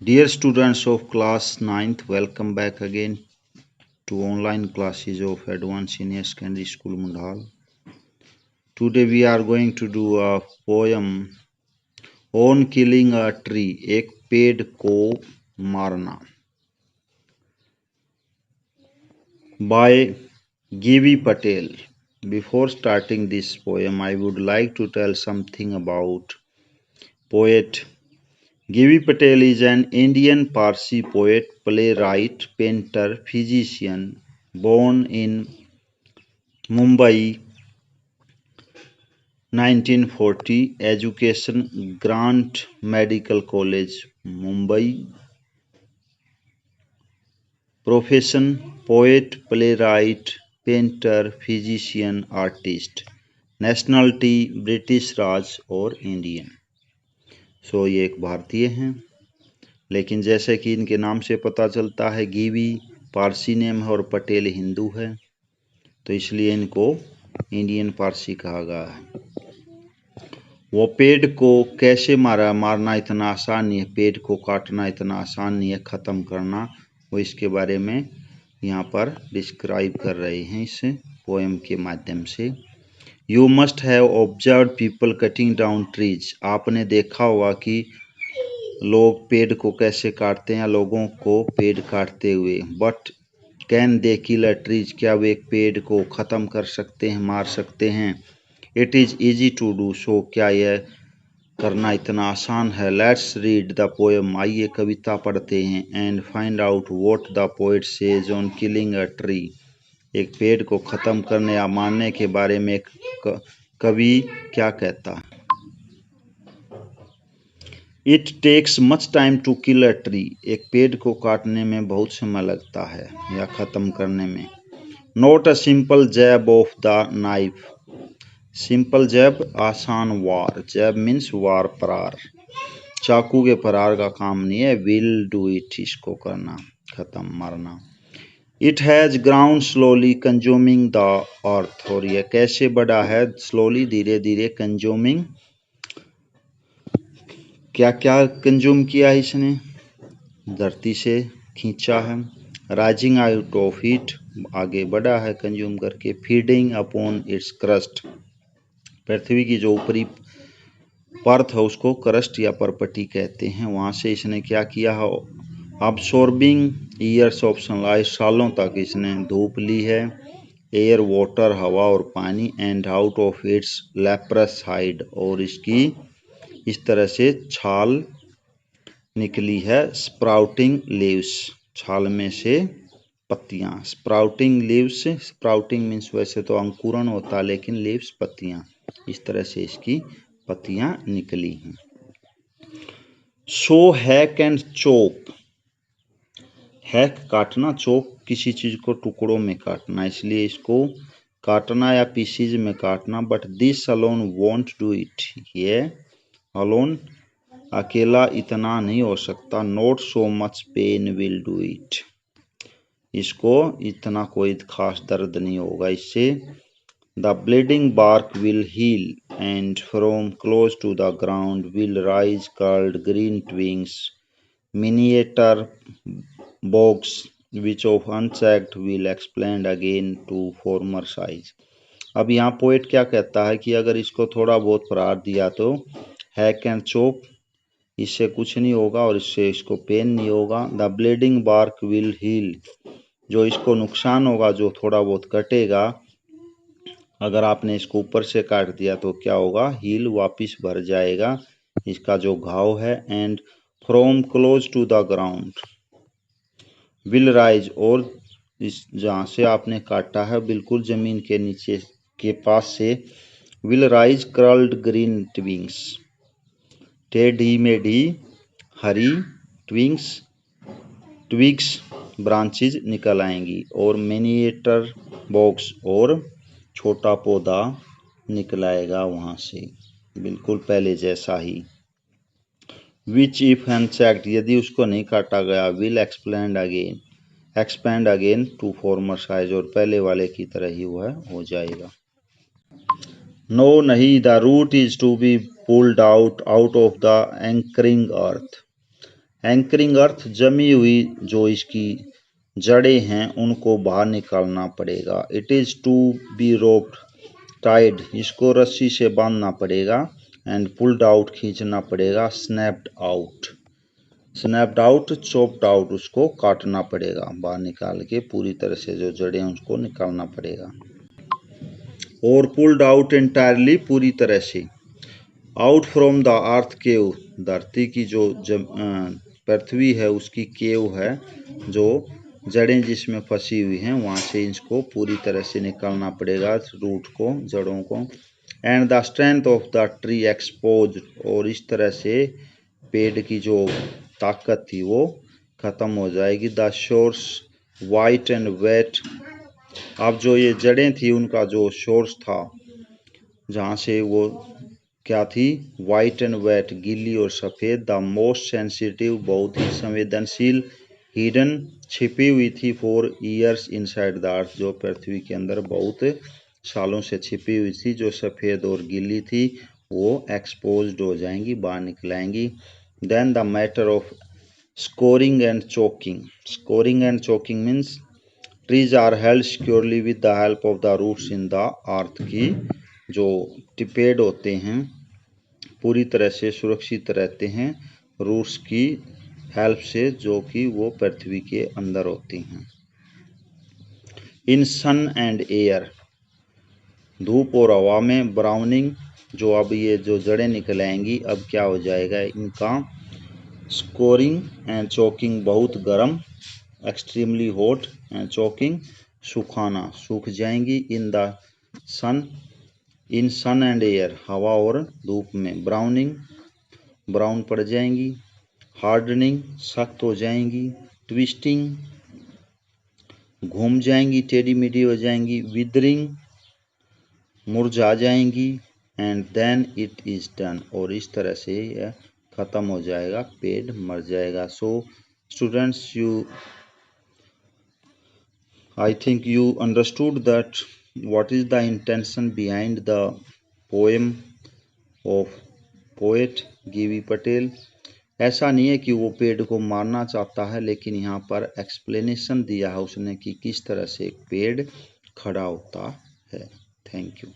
Dear students of class 9th, welcome back again to online classes of Advanced Senior Secondary School Mundhal. Today we are going to do a poem on killing a tree, एक पेड़ को मारना, by Givi Patel. Before starting this poem, I would like to tell something about poet Givi Patel is an Indian Parsi poet, playwright, painter, physician, born in Mumbai 1940. Education Grant Medical College, Mumbai. Profession poet, playwright, painter, physician, artist. Nationality British राज और Indian. सो ये एक भारतीय हैं, लेकिन जैसे कि इनके नाम से पता चलता है गिवी पारसी नेम है और पटेल हिंदू है, तो इसलिए इनको इंडियन पारसी कहा गया है। वो पेड़ को कैसे मारा, मारना इतना आसान नहीं है, पेड़ को काटना इतना आसान नहीं है, ख़त्म करना, वो इसके बारे में यहाँ पर डिस्क्राइब कर रहे हैं इस पोएम के माध्यम से। You must have observed people cutting down trees. आपने देखा होगा कि लोग पेड़ को कैसे काटते हैं, लोगों को पेड़ काटते हुए। But can they kill a trees, क्या वे एक पेड़ को ख़त्म कर सकते हैं, मार सकते हैं। It is easy to do so, क्या यह करना इतना आसान है। लेट्स रीड द पोएम, आइए कविता पढ़ते हैं। And find out what the poet says on killing a tree, एक पेड़ को ख़त्म करने या मारने के बारे में कवि क्या कहता है। It takes much time to kill a tree, एक पेड़ को काटने में बहुत समय लगता है या ख़त्म करने में। Not a simple jab of the knife, simple jab आसान वार, जैब मीन्स वार, प्रहार, चाकू के प्रहार का काम नहीं है। विल डू इट, इसको करना, ख़त्म, मारना। It has ground slowly consuming the earth, और यह कैसे बढ़ा है, स्लोली, धीरे धीरे, कंज्यूमिंग, क्या क्या कंज्यूम किया है इसने, धरती से खींचा है। राइजिंग आउट ऑफ इट, आगे बढ़ा है कंज्यूम करके। फीडिंग अपॉन इट्स क्रस्ट, पृथ्वी की जो ऊपरी परत है उसको क्रस्ट या परपटी कहते हैं, वहाँ से इसने क्या किया है। अब्सॉर्बिंग ईयर्स ऑफ सनलाइट, सालों तक इसने धूप ली है। एयर, वाटर, हवा और पानी। And out of its leprous hide, और इसकी इस तरह से छाल निकली है। स्प्राउटिंग लीव्स, छाल में से पत्तियां। स्प्राउटिंग लीव्स, स्प्राउटिंग मीन्स वैसे तो अंकुरण होता है, लेकिन लीव्स पत्तियां, इस तरह से इसकी पत्तियां निकली हैं। सो हैक एंड चॉप, हैक काटना, चॉप किसी चीज को टुकड़ों में काटना, इसलिए इसको काटना या पीसीज में काटना। But this alone won't do it, ये अलोन अकेला इतना नहीं हो सकता। Not so much pain will do it, इसको इतना कोई खास दर्द नहीं होगा इससे। The bleeding bark will heal and from close to the ground will rise curled green twigs, miniature box which of unchecked will expand again to former size. अब यहाँ पोएट क्या कहता है कि अगर इसको थोड़ा बहुत प्रहार दिया तो हैक एंड चॉप, इससे कुछ नहीं होगा और इससे इसको पेन नहीं होगा। The bleeding bark will heal, जो इसको नुकसान होगा, जो थोड़ा बहुत कटेगा, अगर आपने इसको ऊपर से काट दिया तो क्या होगा, हील, वापिस भर जाएगा इसका जो घाव है। And from close to the ground will rise, और इस जहाँ से आपने काटा है बिल्कुल जमीन के नीचे के पास से, विल राइज कर्ल्ड ग्रीन ट्विंग्स, टेढ़ी मेढ़ी हरी, ट्विंग्स, ट्विग्स, ब्रांचेज निकल आएंगी। और मिनिएटर बॉक्स, और छोटा पौधा निकल आएगा वहाँ से, बिल्कुल पहले जैसा ही। विच इफ अनचेक्ड, यदि उसको नहीं काटा गया, will expand again, expand again to former size, और पहले वाले की तरह ही वह हो जाएगा। नो नहीं, the root is to be pulled out of the anchoring earth, anchoring earth जमी हुई जो इसकी जड़ें हैं उनको बाहर निकालना पड़ेगा। It is to be roped tied, इसको रस्सी से बांधना पड़ेगा। एंड पुल्ड आउट, खींचना पड़ेगा। Snapped out, snapped out, chopped out, उसको काटना पड़ेगा, बाहर निकाल के पूरी तरह से जो जड़ें उसको निकालना पड़ेगा। और पुल्ड आउट एंटायरली, पूरी तरह से। आउट फ्रॉम द अर्थ केव, धरती की जो पृथ्वी है उसकी केव है, जो जड़ें जिसमें फंसी हुई हैं वहाँ से इसको पूरी तरह से निकालना पड़ेगा, रूट को, जड़ों को। And the strength of the tree expose, और इस तरह से पेड़ की जो ताकत थी वो खत्म हो जाएगी। The source white and wet, अब जो ये जड़ें थी उनका जो सोर्स था जहाँ से वो क्या थी, वाइट एंड वेट, गीली और सफ़ेद। द मोस्ट सेंसिटिव, बहुत ही संवेदनशील। हिडन, छिपी हुई थी। For years inside the earth, जो पृथ्वी के अंदर बहुत सालों से छिपी हुई थी, जो सफ़ेद और गीली थी, वो एक्सपोज्ड हो जाएंगी, बाहर निकलाएंगी। Then the matter of scorching and choking. Scorching and choking means trees are held securely with the help of the roots in the earth, की जो पेड़ होते हैं पूरी तरह से सुरक्षित रहते हैं रूट्स की हेल्प से, जो कि वो पृथ्वी के अंदर होती हैं। इन सन एंड एयर, धूप और हवा में। ब्राउनिंग, जो अब ये जो जड़ें निकल आएंगी अब क्या हो जाएगा इनका। स्कोरिंग एंड चोकिंग, बहुत गर्म। एक्सट्रीमली हॉट एंड चोकिंग, सुखाना, सूख जाएंगी। In the sun, in sun and air, हवा और धूप में। ब्राउनिंग, ब्राउन पड़ जाएंगी। हार्डनिंग, सख्त हो जाएंगी। ट्विस्टिंग, घूम जाएंगी, टेढ़ी मेढ़ी हो जाएंगी। विदरिंग, मुरझा जाएंगी। And then it is done, और इस तरह से यह खत्म हो जाएगा, पेड़ मर जाएगा। So students, you, I think you understood that what is the intention behind the poem of poet G.V. Patel. ऐसा नहीं है कि वो पेड़ को मारना चाहता है, लेकिन यहाँ पर एक्सप्लेनेशन दिया है उसने कि किस तरह से एक पेड़ खड़ा होता है। Thank you.